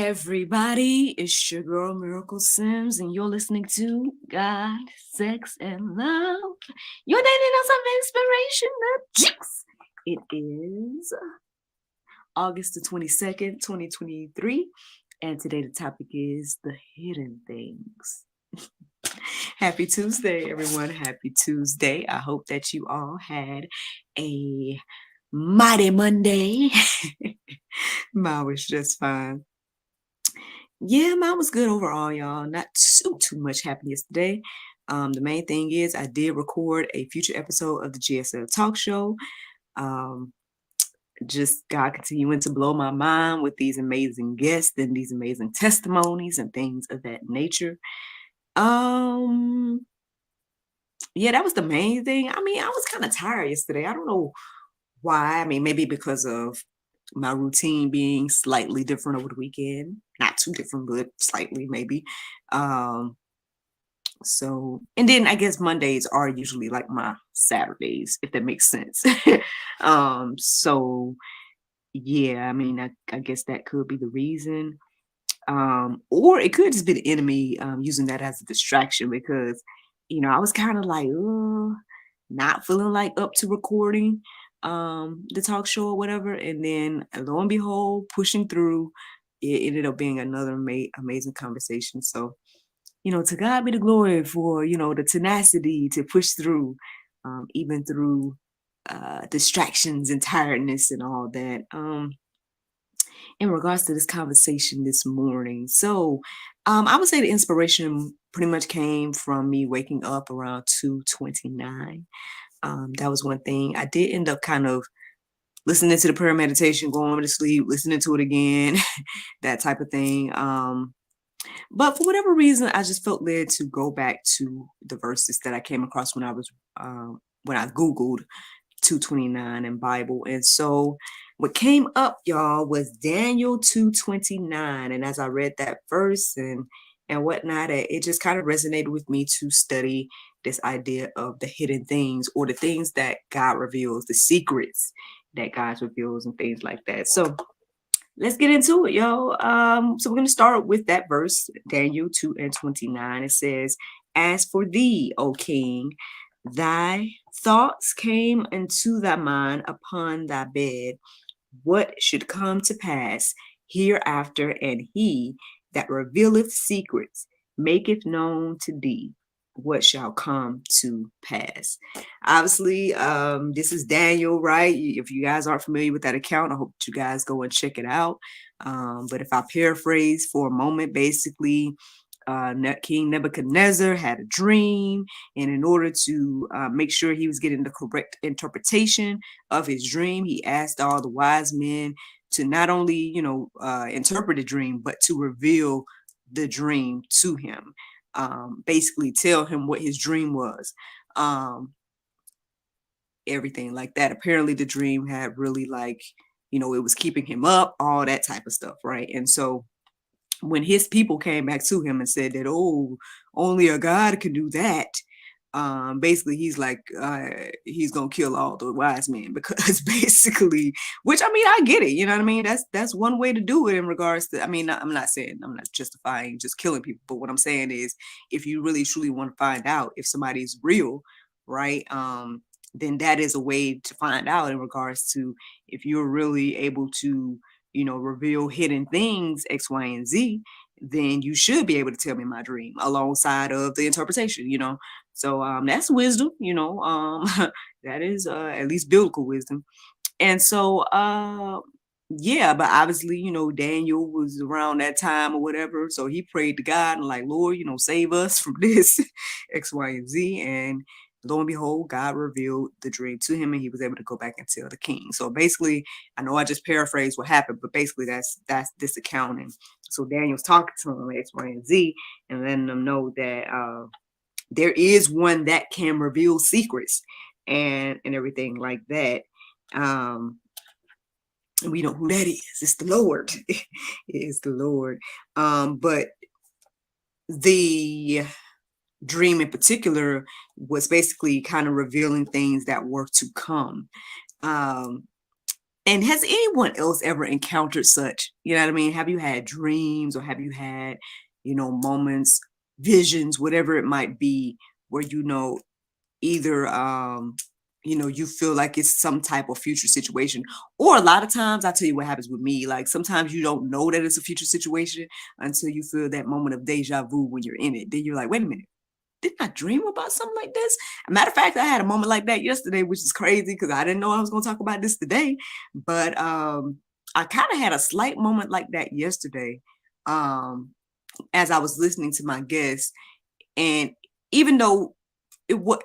everybody, it's your girl Miracle Sims, and you're listening to God, Sex, and Love. Your daily dose of inspiration, the juice. It is August the 22nd, 2023, and today the topic is the hidden things. Happy Tuesday, everyone. Happy Tuesday. I hope that you all had a mighty Monday. Mine was just fine. Yeah, mine was good overall, y'all. Not too much happened yesterday. The main thing is I did record a future episode of the GSL Talk Show. Just God continuing to blow my mind with these amazing guests and these amazing testimonies and things of that nature. Yeah, that was the main thing. I mean, I was kind of tired yesterday. I don't know why. I mean, maybe because of my routine being slightly different over the weekend. Not too different, but slightly maybe. So, and then I guess Mondays are usually like my Saturdays, if that makes sense. So yeah, I mean, I guess that could be the reason. Or it could just be the enemy using that as a distraction because, I was kind of like, not feeling like up to recording the talk show or whatever. And then lo and behold, pushing through, it ended up being another amazing conversation. So, to God be the glory for, the tenacity to push through, even through distractions and tiredness and all that. In regards to this conversation this morning. So I would say the inspiration pretty much came from me waking up around 2:29. That was one thing. I did end up kind of listening to the prayer meditation, going to sleep, listening to it again, that type of thing. But for whatever reason, I just felt led to go back to the verses that I came across when I Googled 2:29 in Bible. And so what came up, y'all, was Daniel 2:29. And as I read that verse and whatnot, it just kind of resonated with me to study this idea of the hidden things or the things that God reveals, the secrets that God reveals and things like that. So let's get into it, y'all. So we're going to start with that verse, Daniel 2:29. It says, "As for thee, O king, thy thoughts came into thy mind upon thy bed, what should come to pass hereafter, and he that revealeth secrets maketh known to thee what shall come to pass." Obviously, this is Daniel, right? If you guys aren't familiar with that account, I hope you guys go and check it out. But if I paraphrase for a moment, basically, King Nebuchadnezzar had a dream, and in order to make sure he was getting the correct interpretation of his dream, he asked all the wise men to not only, interpret the dream, but to reveal the dream to him. Basically tell him what his dream was. Everything like that. Apparently the dream had really it was keeping him up, all that type of stuff, right? And so when his people came back to him and said that, oh, only a God can do that, basically he's like, he's gonna kill all the wise men because basically, which I mean, I get it, you know what I mean? That's one way to do it in regards to, I mean, I'm not justifying just killing people, but what I'm saying is if you really truly want to find out if somebody's real, right? Then that is a way to find out in regards to if you're really able to, reveal hidden things, X, Y, and Z, then you should be able to tell me my dream alongside of the interpretation, So that's wisdom, that is at least biblical wisdom. And so yeah, but obviously, Daniel was around that time or whatever. So he prayed to God and like, Lord, save us from this, X, Y, and Z. And lo and behold, God revealed the dream to him and he was able to go back and tell the king. So basically, I know I just paraphrased what happened, but basically that's this accounting. So Daniel's talking to him, X, Y, and Z, and letting them know that there is one that can reveal secrets and everything like that. We know who that is. It's the Lord. It's the Lord. But the dream in particular was basically kind of revealing things that were to come. And has anyone else ever encountered such? You know what I mean? Have you had dreams, or have you had, moments, visions, whatever it might be, where either you feel like it's some type of future situation, or a lot of times I tell you what happens with me, like sometimes you don't know that it's a future situation until you feel that moment of deja vu when you're in it. Then you're like, wait a minute, didn't I dream about something like this? A matter of fact, I had a moment like that yesterday, which is crazy because I didn't know I was going to talk about this today. But I kind of had a slight moment like that yesterday, um, as I was listening to my guest. And even though what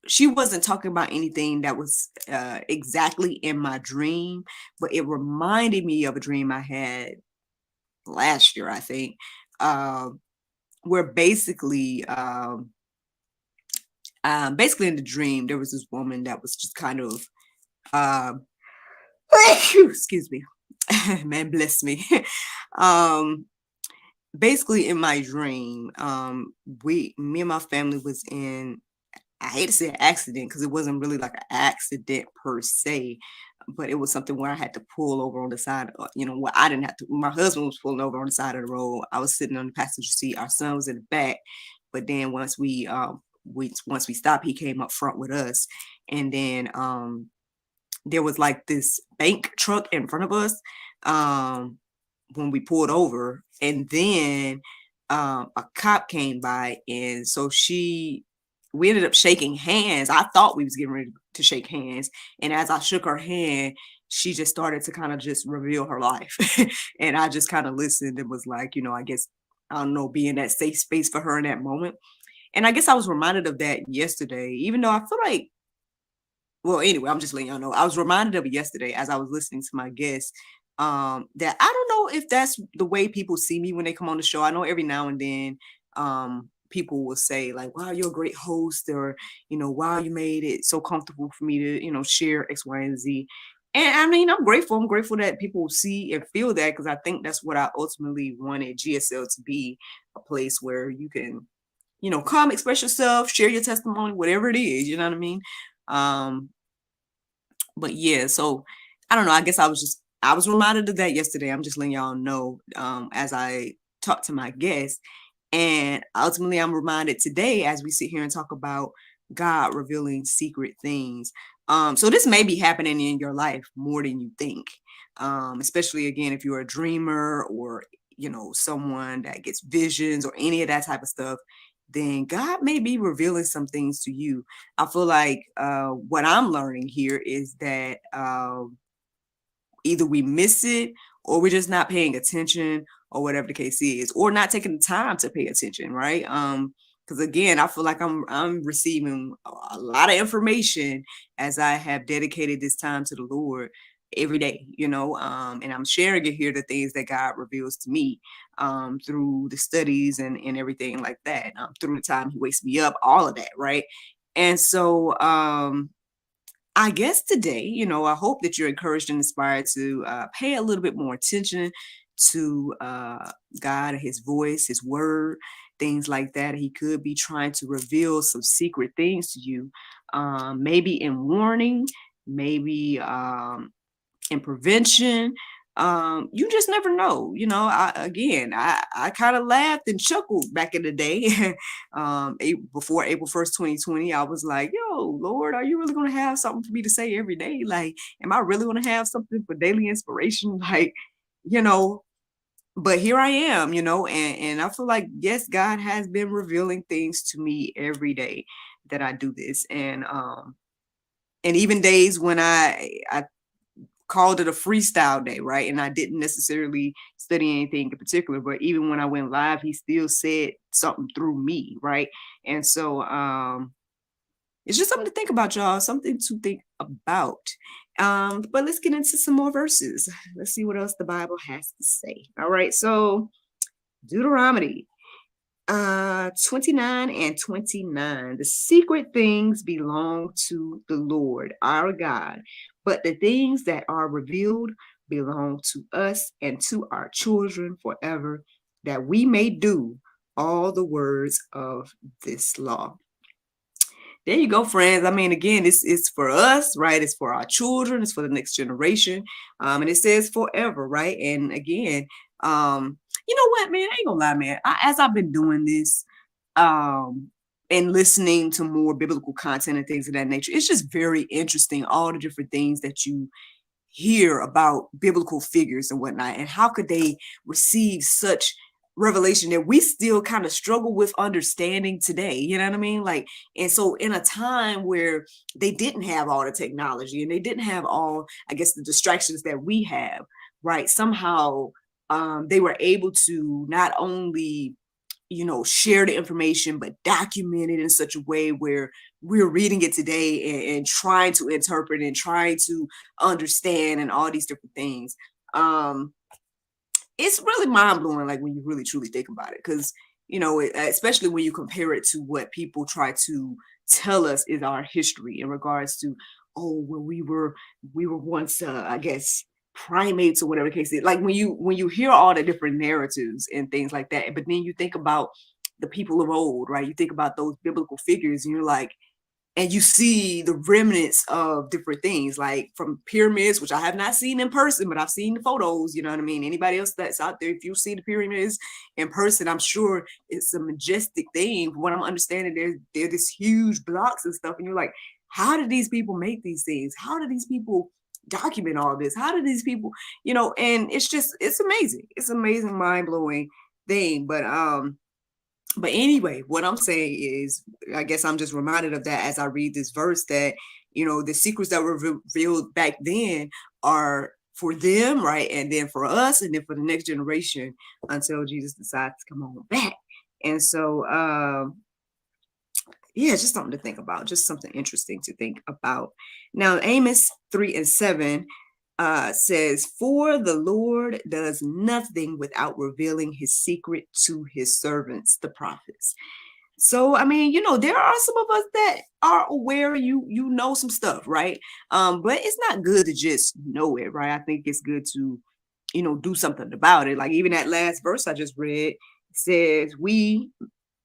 she wasn't talking about anything that was exactly in my dream, but it reminded me of a dream I had last year, I think, um, where basically in the dream there was this woman that was just kind of um excuse me, man bless me. um Basically in my dream, me and my family was in, I hate to say an accident because it wasn't really like an accident per se, but it was something where I had to pull over on the side. Well, I didn't have to. My husband was pulling over on the side of the road. I was sitting on the passenger seat. Our son was in the back. But then once we stopped, he came up front with us, and then there was like this bank truck in front of us um, when we pulled over, and then a cop came by, and so we ended up shaking hands. I thought we was getting ready to shake hands, and as I shook her hand, she just started to kind of just reveal her life, and I just kind of listened and was like, I guess, I don't know, being that safe space for her in that moment. And I guess I was reminded of that yesterday, even though I feel like, well, anyway, I'm just letting y'all know. I was reminded of it yesterday as I was listening to my guest. That I don't know if that's the way people see me when they come on the show. I know every now and then people will say like, wow, you're a great host, or, wow, you made it so comfortable for me to, share X, Y, and Z. And I mean, I'm grateful. I'm grateful that people see and feel that, because I think that's what I ultimately wanted GSL to be, a place where you can, come express yourself, share your testimony, whatever it is, you know what I mean? Um, but yeah, so I don't know. I guess I was reminded of that yesterday. I'm just letting y'all know as I talk to my guests. And ultimately I'm reminded today as we sit here and talk about God revealing secret things. So this may be happening in your life more than you think. Especially again, if you're a dreamer, or someone that gets visions or any of that type of stuff, then God may be revealing some things to you. I feel like what I'm learning here is that either we miss it, or we're just not paying attention, or whatever the case is, or not taking the time to pay attention, right? Because again, I feel like I'm receiving a lot of information as I have dedicated this time to the Lord every day, and I'm sharing it here, the things that God reveals to me through the studies and everything like that, through the time He wakes me up, all of that, right? And so I guess today, I hope that you're encouraged and inspired to pay a little bit more attention to God, His voice, His word, things like that. He could be trying to reveal some secret things to you, maybe in warning, maybe and prevention. You just never know. I kind of laughed and chuckled back in the day. Before April 1st, 2020, I was like, yo, Lord, are you really going to have something for me to say every day? Like, am I really going to have something for daily inspiration? Like, you know, but here I am, and I feel like, yes, God has been revealing things to me every day that I do this. And even days when I called it a freestyle day, right? And I didn't necessarily study anything in particular, but even when I went live, he still said something through me, right? And so it's just something to think about, y'all, something to think about. But let's get into some more verses. Let's see what else the Bible has to say. All right, so Deuteronomy 29 and 29. The secret things belong to the Lord our God, but the things that are revealed belong to us and to our children forever, that we may do all the words of this law. There you go, friends. I mean, again, it's for us, right? It's for our children. It's for the next generation. And it says forever, right? And again, you know what, man? I ain't gonna lie, man. As I've been doing this, um, and listening to more biblical content and things of that nature, it's just very interesting. All the different things that you hear about biblical figures and whatnot, and how could they receive such revelation that we still kind of struggle with understanding today, you know what I mean? Like, and so in a time where they didn't have all the technology and they didn't have all, I guess, the distractions that we have, right? Somehow they were able to not only, you know, share the information, but document it in such a way where we're reading it today and trying to interpret and trying to understand and all these different things. Um, it's really mind blowing, like when you really truly think about it, because you know, especially when you compare it to what people try to tell us is our history in regards to, oh, well, we were once, I guess, primates or whatever the case is. Like when you hear all the different narratives and things like that, but then you think about the people of old, right? You think about those biblical figures, and you're like, and you see the remnants of different things, like from pyramids, which I have not seen in person, but I've seen the photos. You know what I mean? Anybody else that's out there, if you see the pyramids in person, I'm sure it's a majestic thing. From what I'm understanding, they're this huge blocks and stuff, and you're like, how did these people make these things? How do these people document all this? How do these people, you know? And it's just, it's amazing. It's amazing, mind blowing thing. But anyway, what I'm saying is, I guess I'm just reminded of that as I read this verse, that, you know, the secrets that were revealed back then are for them, right? And then for us, and then for the next generation until Jesus decides to come on back. And so, yeah, just something to think about, just something interesting to think about. Now, Amos 3:7 says, "For the Lord does nothing without revealing his secret to his servants, the prophets." So, I mean, you know, there are some of us that are aware, you know some stuff, right? But it's not good to just know it, right? I think it's good to, you know, do something about it. Like even that last verse I just read says, "We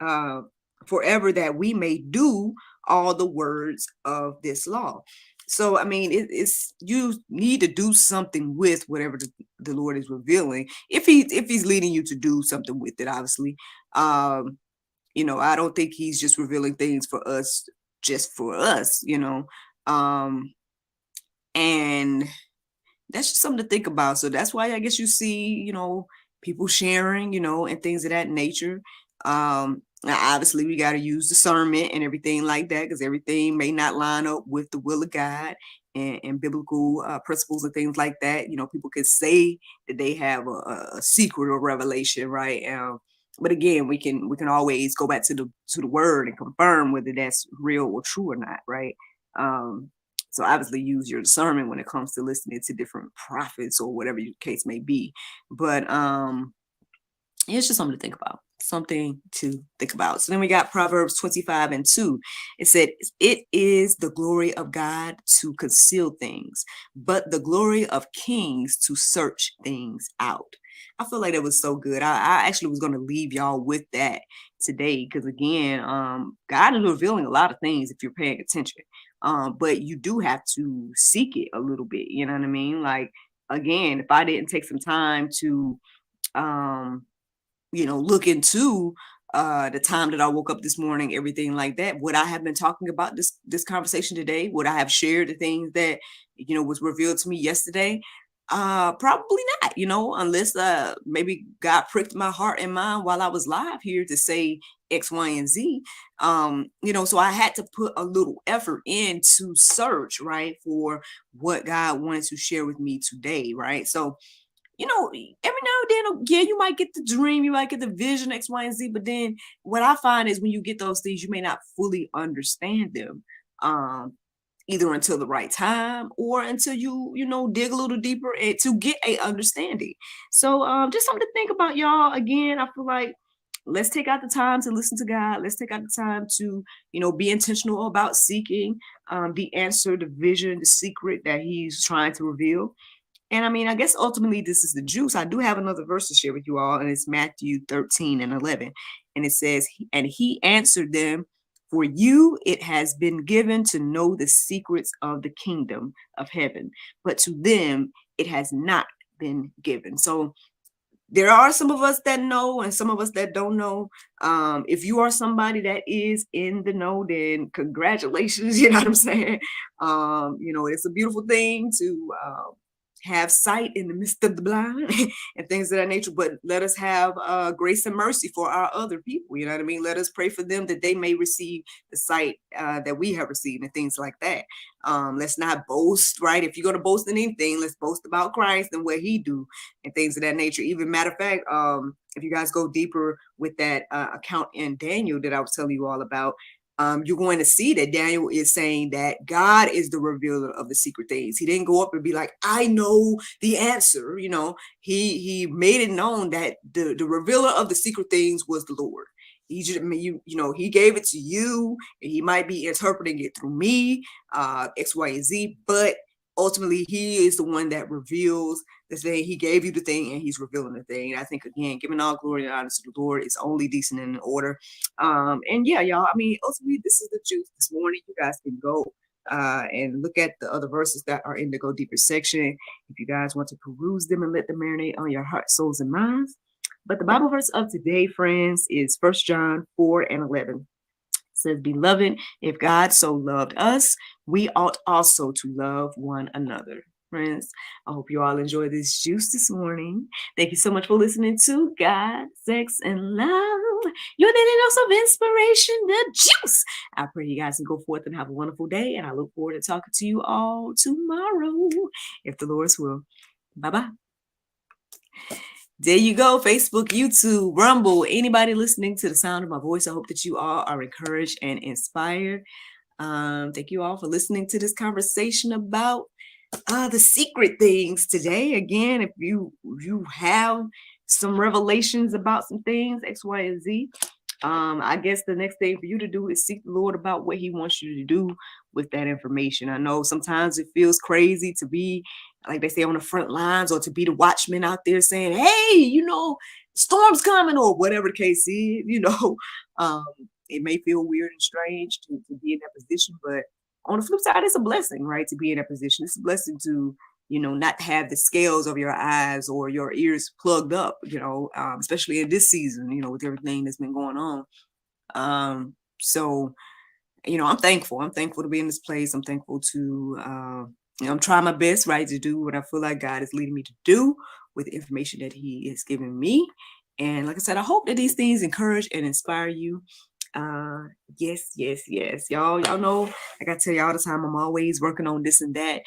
uh forever that we may do all the words of this law." So I mean, it's, you need to do something with whatever the Lord is revealing, if he's leading you to do something with it, obviously. um you know, I don't think he's just revealing things for us, just for us, you know. And that's just something to think about. So that's why I guess you see, you know, people sharing, you know, and things of that nature. Now obviously we got to use discernment and everything like that, because everything may not line up with the will of God and biblical principles and things like that. You know, people could say that they have a secret or revelation, right? But again, we can always go back to the word and confirm whether that's real or true or not, right? Um, so obviously use your discernment when it comes to listening to different prophets or whatever your case may be. But it's just something to think about. Something to think about. So then we got Proverbs 25:2. It said, "It is the glory of God to conceal things, but the glory of kings to search things out." I feel like that was so good. I actually was going to leave y'all with that today, because again, God is revealing a lot of things if you're paying attention. But you do have to seek it a little bit. You know what I mean? Like, again, if I didn't take some time to um you know, look into the time that I woke up this morning, everything like that, would I have been talking about this conversation today? Would I have shared the things that, you know, was revealed to me yesterday? Probably not, you know, unless maybe God pricked my heart and mind while I was live here to say X, Y, and Z. You know, so I had to put a little effort in to search, right, for what God wanted to share with me today, right? So, you know, every now and then, yeah, you might get the dream, you might get the vision, X, Y, and Z. But then what I find is when you get those things, you may not fully understand them, either until the right time or until you know, dig a little deeper and to get a understanding. So just something to think about, y'all. Again, I feel like let's take out the time to listen to God. Let's take out the time to, you know, be intentional about seeking the answer, the vision, the secret that He's trying to reveal. And I mean, I guess ultimately this is the juice. I do have another verse to share with you all, and it's Matthew 13:11. And it says, "And he answered them, For you it has been given to know the secrets of the kingdom of heaven, but to them it has not been given. So there are some of us that know and some of us that don't know. If you are somebody that is in the know, then congratulations. You know what I'm saying? It's a beautiful thing to have sight in the midst of the blind and things of that nature. But let us have grace and mercy for our other people. You know what I mean? Let us pray for them that they may receive the sight that we have received and things like that. Let's not boast, right? If you're going to boast in anything, let's boast about Christ and what he do and things of that nature. Even matter of fact, if you guys go deeper with that account in Daniel that I was telling you all about, you're going to see that Daniel is saying that God is the revealer of the secret things. He didn't go up and be like, I know the answer. He made it known that the revealer of the secret things was the Lord. He just, he gave it to you, and he might be interpreting it through me, X, Y, and Z, but ultimately he is the one that reveals the thing. He gave you the thing and he's revealing the thing. And I think, again, giving all glory and honor to the Lord is only decent and in order. And yeah, y'all, I mean, ultimately, this is the juice this morning. You guys can go and look at the other verses that are in the Go Deeper section if you guys want to peruse them and let them marinate on your heart, souls, and minds. But the Bible verse of today, friends, is 1 John 4:11. Says, Beloved, if God so loved us, we ought also to love one another. Friends, I hope you all enjoy this juice this morning. Thank you so much for listening to God, Sex, and Love. Your daily dose of inspiration, the juice. I pray you guys can go forth and have a wonderful day, and I look forward to talking to you all tomorrow, if the Lord's will. Bye-bye. There you go, Facebook, YouTube, Rumble, anybody listening to the sound of my voice. I hope that you all are encouraged and inspired. Thank you all for listening to this conversation about the secret things today. Again, if you have some revelations about some things, X, Y, and Z, I guess the next thing for you to do is seek the Lord about what he wants you to do with that information. I know sometimes it feels crazy to be, like they say, on the front lines, or to be the watchman out there saying, hey, storm's coming, or whatever the case is. um, it may feel weird and strange to be in that position, but on the flip side, it's a blessing, right? To be in that position. It's a blessing to not have the scales of your eyes or your ears plugged up, especially in this season, with everything that's been going on. So, I'm thankful. I'm thankful to be in this place. I'm thankful to, I'm trying my best, right, to do what I feel like God is leading me to do with the information that he is giving me. And like I said, I hope that these things encourage and inspire you. Yes. Y'all know, like I tell you all the time, I'm always working on this and that.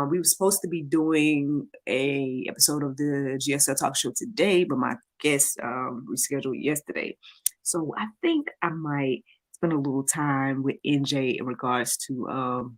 We were supposed to be doing a episode of the GSL Talk Show today, but my guest rescheduled yesterday. So I think I might spend a little time with NJ in regards to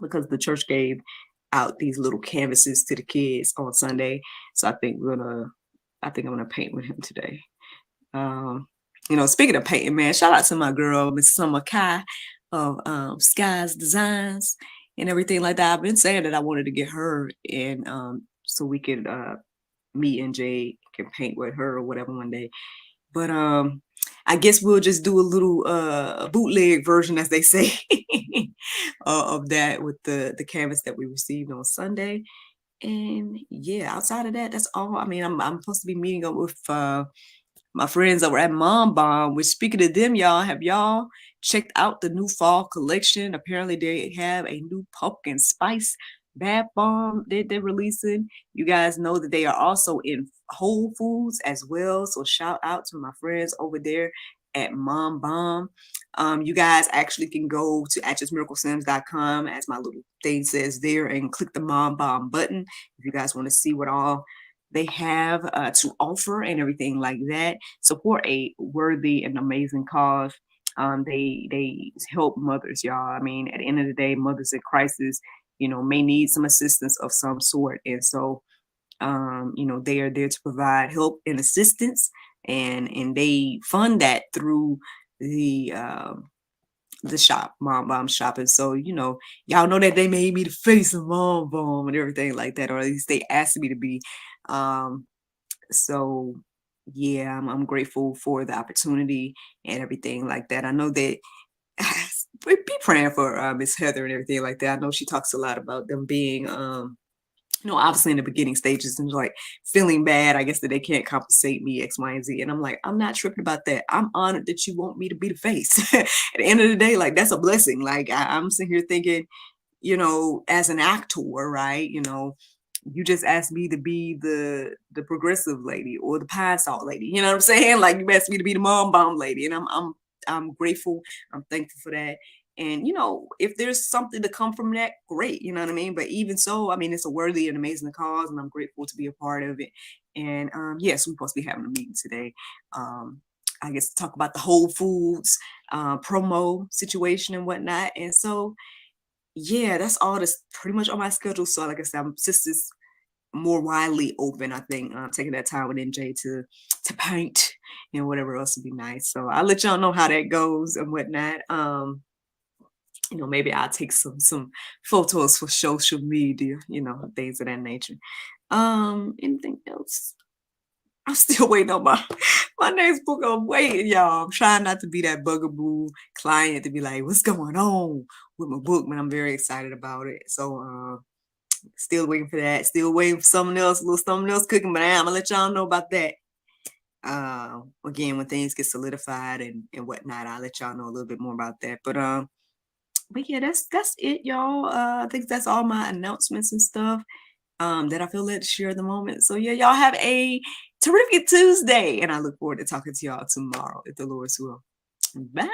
because the church gave out these little canvases to the kids on Sunday. So I think I'm gonna paint with him today. Speaking of painting, man, shout out to my girl, Miss Summer Kai of Skies Designs and everything like that. I've been saying that I wanted to get her in so we could me and Jay can paint with her or whatever one day. But I guess we'll just do a little bootleg version, as they say, of that with the canvas that we received on Sunday. And yeah, outside of that, that's all. I mean, I'm supposed to be meeting up with my friends over at Mom Bomb. Which, speaking of them, y'all, have y'all checked out the new fall collection? Apparently, they have a new pumpkin spice bath bomb that they're releasing. You guys know that they are also in Whole Foods as well. So shout out to my friends over there at Mom Bomb. You guys actually can go to actressmiraclesims.com, as my little thing says there, and click the Mom Bomb button if you guys want to see what all they have to offer and everything like that. Support a worthy and amazing cause. They help mothers, y'all. I mean, at the end of the day, mothers in crisis, may need some assistance of some sort. And so, they are there to provide help and assistance, and they fund that through the shop, Mom Bomb shop. And so, y'all know that they made me the face of Mom Bomb and everything like that, or at least they asked me to be. So yeah, I'm grateful for the opportunity and everything like that. I know that be praying for Miss Heather and everything like that. I know she talks a lot about them being obviously in the beginning stages and like feeling bad, I guess that they can't compensate me X, Y, and Z. And I'm like, I'm not tripping about that. I'm honored that you want me to be the face. At the end of the day, like that's a blessing. Like I'm sitting here thinking, as an actor, right? You just asked me to be the progressive lady or the pine salt lady. You know what I'm saying? Like you asked me to be the mom bomb lady, and I'm grateful. I'm thankful for that. And if there's something to come from that, great. You know what I mean? But even so, I mean, it's a worthy and amazing cause, and I'm grateful to be a part of it. And yes, we're supposed to be having a meeting today. I guess to talk about the Whole Foods promo situation and whatnot. And so yeah, that's all that's pretty much on my schedule. So like I said, I'm just as more widely open, I think, taking that time with NJ to paint and whatever else would be nice. So I'll let y'all know how that goes and whatnot. Maybe I'll take some photos for social media, things of that nature. Anything else? I'm still waiting on my next book. I'm waiting, y'all. I'm trying not to be that bugaboo client to be like, what's going on with my book? Man, I'm very excited about it. So still waiting for that. Still waiting for something else, a little something else cooking, but I'm gonna let y'all know about that. Again, when things get solidified and whatnot, I'll let y'all know a little bit more about that. But yeah, that's it, y'all. I think that's all my announcements and stuff that I feel led to share at the moment. So yeah, y'all have a terrific Tuesday, and I look forward to talking to y'all tomorrow if the Lord's will. Bye.